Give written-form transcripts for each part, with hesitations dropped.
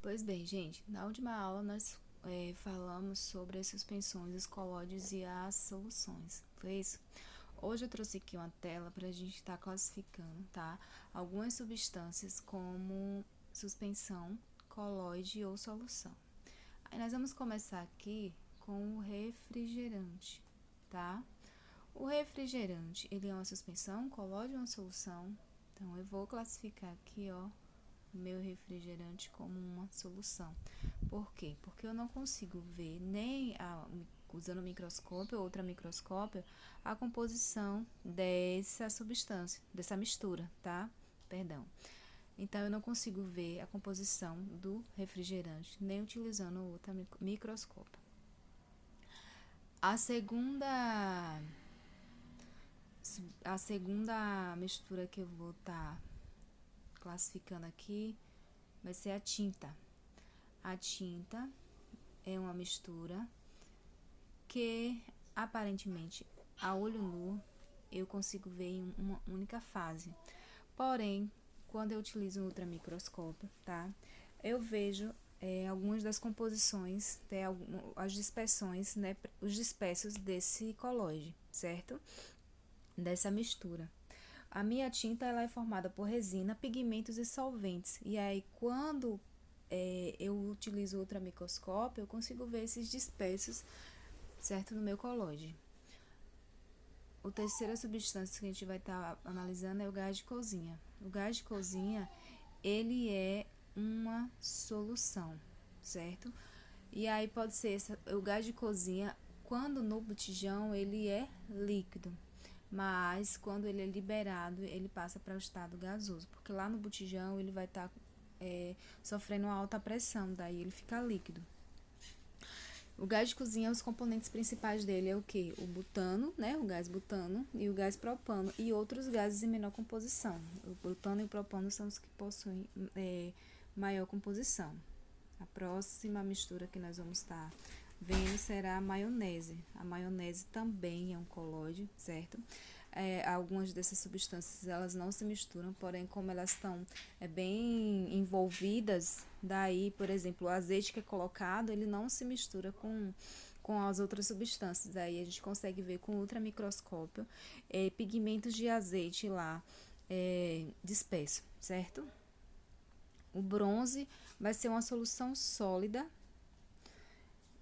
Pois bem, gente, na última aula nós falamos sobre as suspensões, os colóides e as soluções. Foi isso? Hoje eu trouxe aqui uma tela para a gente estar classificando, tá? Algumas substâncias como suspensão, colóide ou solução. Aí nós vamos começar aqui com o refrigerante, tá? O refrigerante, ele é uma suspensão, um colóide ou uma solução? Então, eu vou classificar aqui, ó, meu refrigerante como uma solução. Por quê? Porque eu não consigo ver usando microscópio ou outra microscópio a composição dessa substância, dessa mistura, tá? Perdão. Então, eu não consigo ver a composição do refrigerante, nem utilizando outra microscópio. A segunda, a segunda mistura que eu vou estar classificando aqui vai ser a tinta. A tinta é uma mistura que aparentemente a olho nu eu consigo ver em uma única fase. Porém, quando eu utilizo um ultramicroscópio, tá? Eu vejo algumas das composições, as dispersões, né? Os dispersos desse colóide, certo? Dessa mistura. A minha tinta ela é formada por resina, pigmentos e solventes. E aí, quando eu utilizo ultramicroscópio, eu consigo ver esses dispersos, certo, no meu colóide. A terceira substância que a gente vai estar analisando é o gás de cozinha. O gás de cozinha, ele é uma solução, certo? E aí pode ser o gás de cozinha, quando no botijão, ele é líquido. Mas quando ele é liberado, ele passa para o estado gasoso, porque lá no botijão ele vai estar sofrendo uma alta pressão, daí ele fica líquido. O gás de cozinha, os componentes principais dele é o que? O butano, né? O gás butano e o gás propano e outros gases em menor composição. O butano e o propano são os que possuem maior composição. A próxima mistura que nós vamos estar vendo será a maionese. A maionese também é um colóide, certo? Algumas dessas substâncias elas não se misturam, porém como elas estão bem envolvidas, daí, por exemplo, o azeite que é colocado, ele não se mistura com as outras substâncias. Daí a gente consegue ver com ultramicroscópio pigmentos de azeite lá disperso, certo? O bronze vai ser uma solução sólida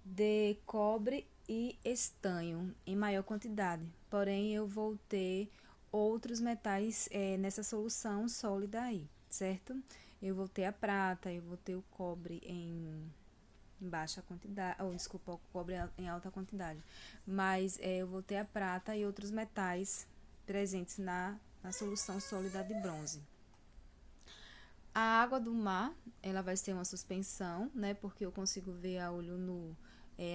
de cobre e estanho em maior quantidade. Porém, eu vou ter outros metais nessa solução sólida aí, certo? Eu vou ter a prata, eu vou ter o cobre em baixa quantidade, ou desculpa, o cobre em alta quantidade. Mas eu vou ter a prata e outros metais presentes na solução sólida de bronze. A água do mar, ela vai ser uma suspensão, né? Porque eu consigo ver a olho nu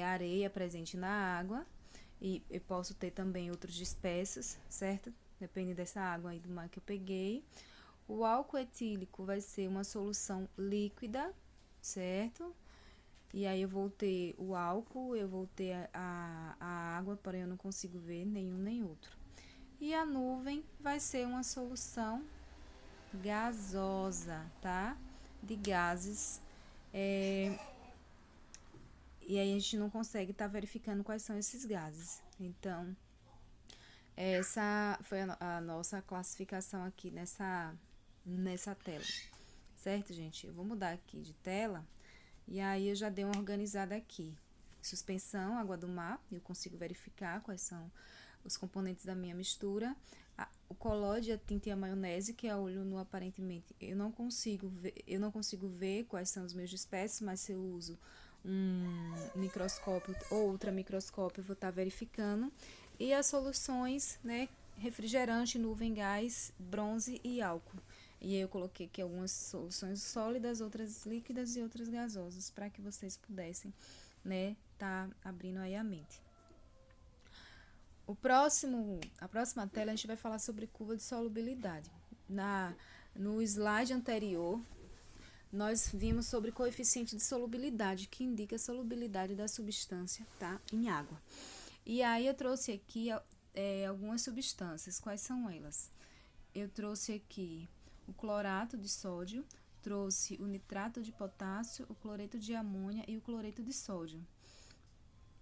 areia presente na água. E eu posso ter também outros dispersos, certo? Depende dessa água aí do mar que eu peguei. O álcool etílico vai ser uma solução líquida, certo? E aí eu vou ter o álcool, eu vou ter a água, porém eu não consigo ver nenhum nem outro. E a nuvem vai ser uma solução gasosa, tá? De gases. E aí a gente não consegue estar verificando quais são esses gases. Então, essa foi a nossa classificação aqui nessa tela. Certo, gente? Eu vou mudar aqui de tela. E aí eu já dei uma organizada aqui. Suspensão, água do mar. Eu consigo verificar quais são os componentes da minha mistura. O colóide, a tinta e a maionese, que a olho nu aparentemente eu não consigo ver quais são os meus dispersos, mas se eu uso um microscópio ou ultramicroscópio, eu vou estar verificando. E as soluções, né, refrigerante, nuvem, gás, bronze e álcool. E aí eu coloquei aqui algumas soluções sólidas, outras líquidas e outras gasosas, para que vocês pudessem, né, tá abrindo aí a mente. A próxima tela a gente vai falar sobre curva de solubilidade. No slide anterior, nós vimos sobre coeficiente de solubilidade, que indica a solubilidade da substância, tá, em água. E aí eu trouxe aqui algumas substâncias. Quais são elas? Eu trouxe aqui o clorato de sódio, trouxe o nitrato de potássio, o cloreto de amônia e o cloreto de sódio.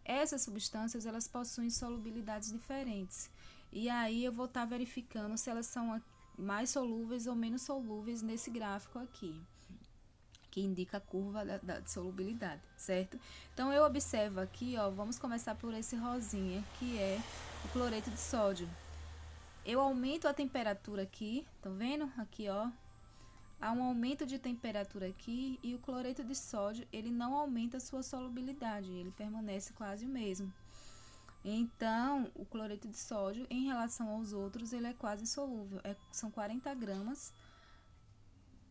Essas substâncias, elas possuem solubilidades diferentes. E aí eu vou estar verificando se elas são mais solúveis ou menos solúveis nesse gráfico aqui, que indica a curva da solubilidade, certo? Então, eu observo aqui, ó, vamos começar por esse rosinha, que é o cloreto de sódio. Eu aumento a temperatura aqui, tá vendo? Aqui, ó, há um aumento de temperatura aqui e o cloreto de sódio, ele não aumenta a sua solubilidade, ele permanece quase o mesmo. Então, o cloreto de sódio, em relação aos outros, ele é quase insolúvel, são 40 gramas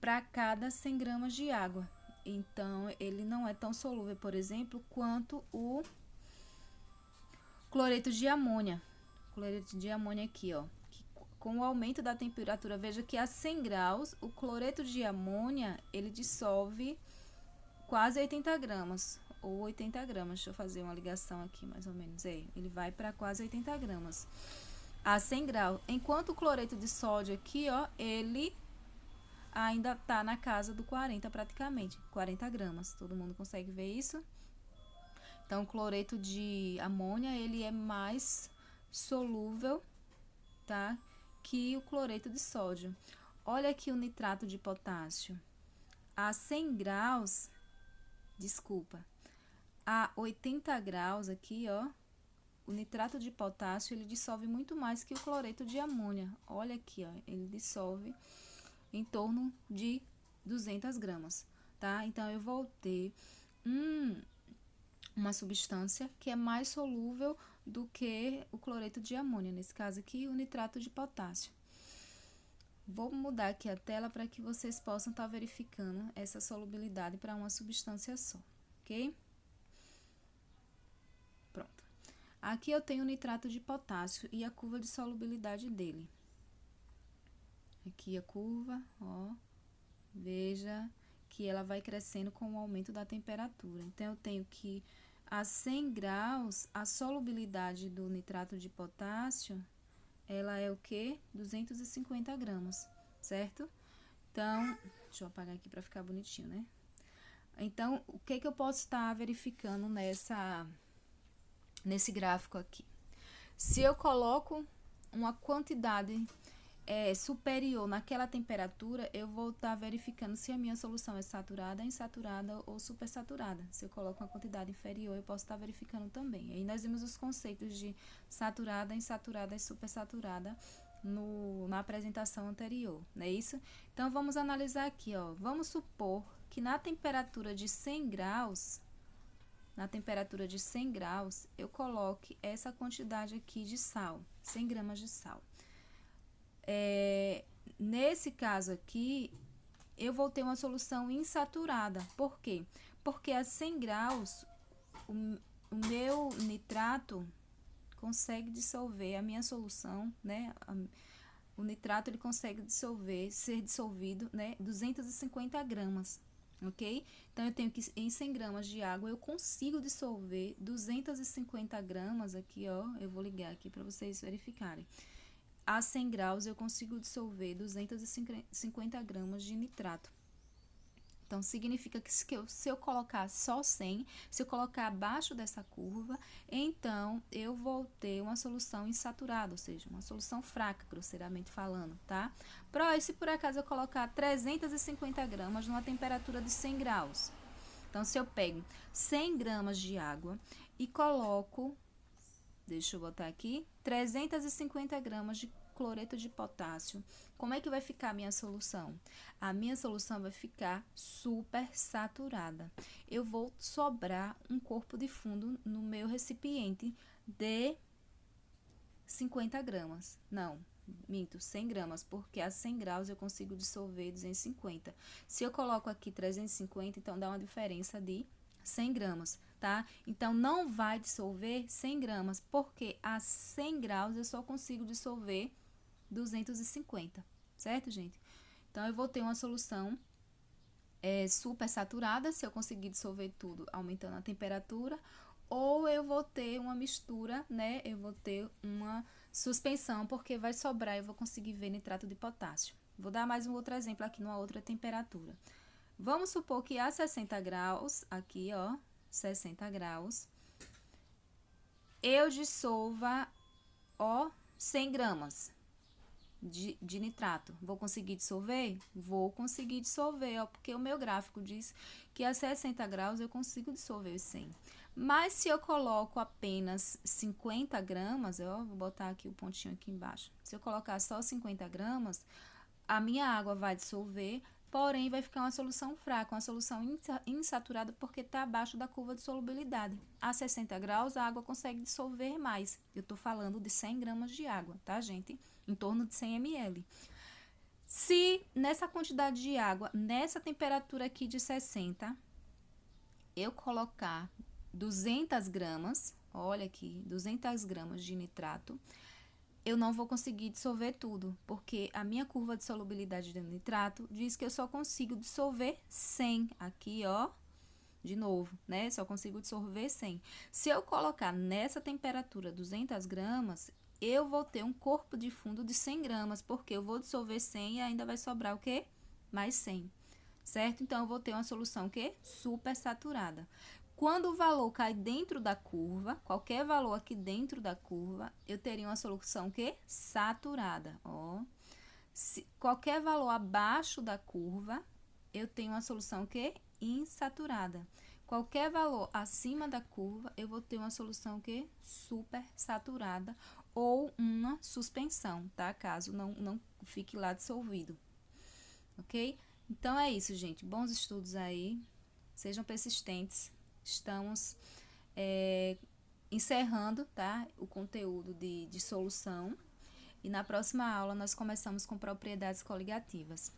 para cada 100 gramas de água. Então, ele não é tão solúvel, por exemplo, quanto o cloreto de amônia. O cloreto de amônia aqui, ó. Com o aumento da temperatura, veja que a 100 graus, o cloreto de amônia, ele dissolve quase 80 gramas, ou 80 gramas. Deixa eu fazer uma ligação aqui, mais ou menos. Ele vai para quase 80 gramas a 100 graus. Enquanto o cloreto de sódio aqui, ó, ele ainda tá na casa do 40 praticamente, 40 gramas. Todo mundo consegue ver isso? Então, o cloreto de amônia, ele é mais solúvel, tá? Que o cloreto de sódio. Olha aqui o nitrato de potássio. A 100 graus, a 80 graus aqui, ó, o nitrato de potássio, ele dissolve muito mais que o cloreto de amônia. Olha aqui, ó, ele dissolve em torno de 200 gramas, tá? Então, eu vou ter uma substância que é mais solúvel do que o cloreto de amônia, nesse caso aqui, o nitrato de potássio. Vou mudar aqui a tela para que vocês possam estar verificando essa solubilidade para uma substância só, ok? Pronto. Aqui eu tenho o nitrato de potássio e a curva de solubilidade dele. Aqui a curva, ó, veja que ela vai crescendo com o aumento da temperatura. Então, eu tenho que a 100 graus, a solubilidade do nitrato de potássio, ela é o quê? 250 gramas, certo? Então, deixa eu apagar aqui para ficar bonitinho, né? Então, o que eu posso estar verificando nesse gráfico aqui? Se eu coloco uma quantidade superior naquela temperatura, eu vou estar verificando se a minha solução é saturada, insaturada ou supersaturada. Se eu coloco uma quantidade inferior, eu posso estar verificando também. Aí nós vimos os conceitos de saturada, insaturada e supersaturada na apresentação anterior, não é isso? Então, vamos analisar aqui, ó. Vamos supor que na temperatura de 100 graus, eu coloque essa quantidade aqui de sal, 100 gramas de sal. Nesse caso aqui, eu vou ter uma solução insaturada. Por quê? Porque a 100 graus, o meu nitrato consegue dissolver a minha solução, né? O nitrato, ele consegue ser dissolvido, né? 250 gramas, ok? Então, eu tenho que, em 100 gramas de água, eu consigo dissolver 250 gramas aqui, ó. Eu vou ligar aqui para vocês verificarem. A 100 graus, eu consigo dissolver 250 gramas de nitrato. Então, significa que se eu colocar só 100, se eu colocar abaixo dessa curva, então, eu vou ter uma solução insaturada, ou seja, uma solução fraca, grosseiramente falando, tá? E se por acaso eu colocar 350 gramas numa temperatura de 100 graus? Então, se eu pego 100 gramas de água e coloco... Deixa eu botar aqui, 350 gramas de cloreto de potássio. Como é que vai ficar a minha solução? A minha solução vai ficar super saturada. Eu vou sobrar um corpo de fundo no meu recipiente de 50 gramas. Não, minto, 100 gramas, porque a 100 graus eu consigo dissolver 250. Se eu coloco aqui 350, então dá uma diferença de 100 gramas, tá? Então, não vai dissolver 100 gramas, porque a 100 graus eu só consigo dissolver 250, certo, gente? Então, eu vou ter uma solução super saturada, se eu conseguir dissolver tudo aumentando a temperatura, ou eu vou ter uma mistura, Eu vou ter uma suspensão, porque vai sobrar, eu vou conseguir ver nitrato de potássio, Vou dar mais um outro exemplo aqui numa outra temperatura. Vamos supor que a 60 graus, aqui, ó, 60 graus, eu dissolva, ó, 100 gramas de nitrato. Vou conseguir dissolver? Vou conseguir dissolver, ó, porque o meu gráfico diz que a 60 graus eu consigo dissolver os 100. Mas se eu coloco apenas 50 gramas, ó, vou botar aqui o pontinho aqui embaixo. Se eu colocar só 50 gramas, a minha água vai dissolver, porém vai ficar uma solução fraca, uma solução insaturada, porque está abaixo da curva de solubilidade. A 60 graus, a água consegue dissolver mais. Eu estou falando de 100 gramas de água, tá, gente? Em torno de 100 ml. Se nessa quantidade de água, nessa temperatura aqui de 60, eu colocar 200 gramas, olha aqui, 200 gramas de nitrato, eu não vou conseguir dissolver tudo, porque a minha curva de solubilidade de nitrato diz que eu só consigo dissolver 100. Aqui, ó, de novo, né? Só consigo dissolver 100. Se eu colocar nessa temperatura 200 gramas, eu vou ter um corpo de fundo de 100 gramas, porque eu vou dissolver 100 e ainda vai sobrar o quê? Mais 100, certo? Então, eu vou ter uma solução o quê? Super saturada. Quando o valor cai dentro da curva, qualquer valor aqui dentro da curva, eu teria uma solução que saturada, ó. Qualquer valor abaixo da curva, eu tenho uma solução que insaturada. Qualquer valor acima da curva, eu vou ter uma solução que super saturada ou uma suspensão, tá? Caso não fique lá dissolvido, ok? Então, é isso, gente. Bons estudos aí. Sejam persistentes. Estamos encerrando, tá, o conteúdo de solução. E na próxima aula nós começamos com propriedades coligativas.